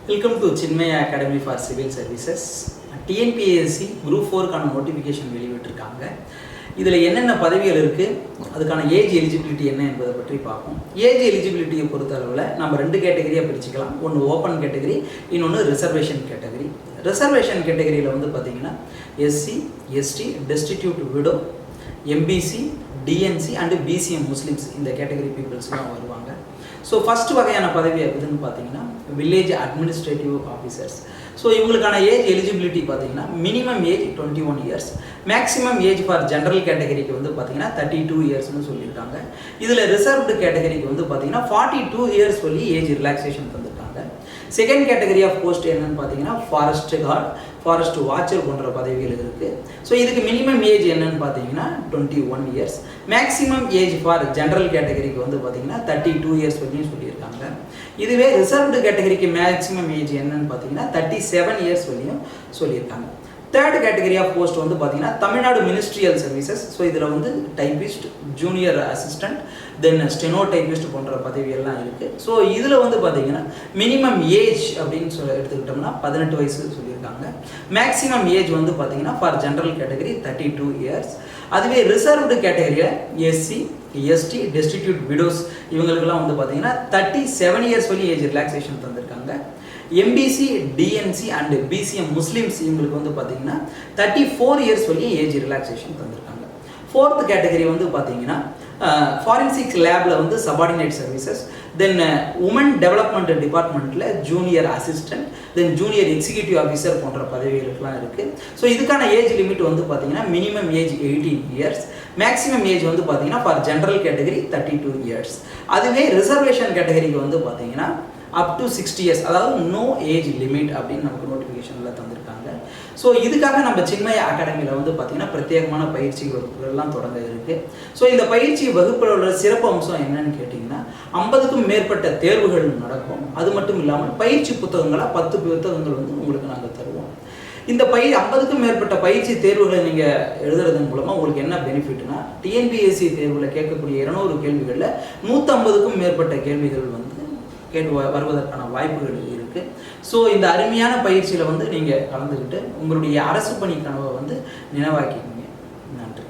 Welcome to Chinmaya academy for civil services. TNPSC group 4க்கான notification வெளியிட்டிருக்காங்க. இதில் என்னென்ன பதவிகள் இருக்குது, அதுக்கான ஏஜ் எலிஜிபிலிட்டி என்ன என்பதை பற்றி பார்ப்போம். ஏஜ் எலிஜிபிலிட்டியை பொறுத்தளவில் நம்ம 2 கேட்டகரியாக பிரிச்சுக்கலாம். ஒன்று ஓப்பன் கேட்டகரி, இன்னொன்று ரிசர்வேஷன் கேட்டகரி. ரிசர்வேஷன் கேட்டகரியில் வந்து பார்த்திங்கன்னா SC, ST, destitute widow, MBC, DNC and BCM Muslims இந்த கேட்டகரி பீப்புள்ஸ்லாம் வருவாங்க. ஸோ ஃபஸ்ட்டு வகையான பதவி எதுன்னு பார்த்தீங்கன்னா வில்லேஜ் அட்மினிஸ்ட்ரேட்டிவ் ஆஃபீஸர்ஸ். ஸோ இவங்களுக்கான ஏஜ் எலிஜிபிலிட்டி பார்த்தீங்கன்னா minimum age 21 years, maximum age for general கேட்டகரிக்கு வந்து பார்த்தீங்கன்னா 32 இயர்ஸ்னு சொல்லியிருக்காங்க. இதில் ரிசர்வ்டு கேட்டகரிக்கு வந்து பார்த்தீங்கன்னா 42 இயர்ஸ் சொல்லி ஏஜ் ரிலாக்ஸேஷன் தந்திருக்காங்க. செகண்ட் கேட்டகரி ஆஃப் போஸ்ட் என்னன்னு பார்த்தீங்கன்னா ஃபாரஸ்ட் கார்டு, ஃபாரஸ்ட் வாட்சர் போன்ற பதவிகள் இருக்குது. ஸோ இதுக்கு மினிமம் ஏஜ் என்னன்னு பார்த்தீங்கன்னா 21 years, maximum age for general கேட்டகரிக்கு வந்து பார்த்தீங்கன்னா 32 இயர்ஸ் வரையும் சொல்லியிருக்காங்க. இதுவே ரிசர்வ்டு கேட்டகரிக்கு மேக்ஸிமம் ஏஜ் என்னன்னு பார்த்தீங்கன்னா 37 இயர்ஸ் வரையும் சொல்லியிருக்காங்க. தேர்ட் கேட்டகரி ஆஃப் போஸ்ட் வந்து பார்த்தீங்கன்னா தமிழ்நாடு மினிஸ்ட்ரியல் சர்வீசஸ். ஸோ இதில் வந்து டைபிஸ்ட், ஜூனியர் அசிஸ்டன்ட், தென் ஸ்டெனோ டைபிஸ்ட் போன்ற பதவியெல்லாம் இருக்குது. ஸோ இதில் வந்து பார்த்தீங்கன்னா மினிமம் ஏஜ் அப்படின்னு எடுத்துக்கிட்டோம்னா 18 வயசு சொல்லியிருக்காங்க. மேக்ஸிமம் ஏஜ் வந்து பார்த்தீங்கன்னா ஃபார் ஜென்ரல் கேட்டகரி 32 இயர்ஸ். அதுவே ரிசர்வ்டு கேட்டகரியில் எஸ்சி, எஸ்டி, டெஸ்டிடியூட் விடோஸ் இவங்களுக்கெல்லாம் வந்து பார்த்தீங்கன்னா 37 இயர்ஸ் வரையும் ஏஜ் ரிலாக்ஸேஷன் தந்திருக்காங்க. MBC, DNC and BCM Muslims இவங்களுக்கு வந்து பார்த்தீங்கன்னா 34 இயர்ஸ் வரையும் ஏஜ் ரிலாக்ஸேஷன் தந்திருக்காங்க. ஃபோர்த் கேட்டகரி வந்து பார்த்தீங்கன்னா ஃபாரன்சிக்ஸ் லேபில் வந்து subordinate services, then woman development டிபார்ட்மெண்ட்டில் junior assistant, then junior executive officer போன்ற பதவிகளுக்கெல்லாம் இருக்குது. ஸோ இதுக்கான ஏஜ் லிமிட் வந்து பார்த்தீங்கன்னா minimum age 18 years, maximum age வந்து பார்த்தீங்கன்னா ஃபார் ஜென்ரல் கேட்டகரி 32 இயர்ஸ். அதுவே ரிசர்வேஷன் கேட்டகரிக்கு வந்து பார்த்தீங்கன்னா அப் டு 60 இயர்ஸ், அதாவது நோ ஏஜ் லிமிட் அப்படின்னு நமக்கு நோட்டிஃபிகேஷனில் தந்திருக்காங்க. ஸோ இதுக்காக நம்ம சின்மயா அகாடமியில் வந்து பார்த்திங்கன்னா பிரத்யேகமான பயிற்சி வகுப்புகள்லாம் தொடங்க இருக்குது. ஸோ இந்த பயிற்சி வகுப்பில் உள்ள சிறப்பு அம்சம் என்னன்னு கேட்டிங்கன்னா 50க்கும் மேற்பட்ட தேர்வுகள் நடக்கும். அது மட்டும் இல்லாமல் பயிற்சி புத்தகங்களாக 10 புத்தகங்கள் வந்து உங்களுக்கு நாங்கள் தருவோம். இந்த 50க்கும் மேற்பட்ட பயிற்சி தேர்வுகளை நீங்கள் எழுதுறதன் மூலமாக உங்களுக்கு என்ன பெனிஃபிட்னா, டிஎன்பிஎஸ்சி தேர்வில் கேட்கக்கூடிய 200 கேள்விகளில் 150க்கும் மேற்பட்ட கேள்விகள் வந்து வருவதற்கான வாய்ப்புகள் இருக்குது. ஸோ இந்த அருமையான பயிற்சியில் வந்து நீங்கள் கலந்துக்கிட்டு உங்களுடைய அரசு பணி கனவை வந்து நினைவாக்கிக்கீங்க. நன்றி.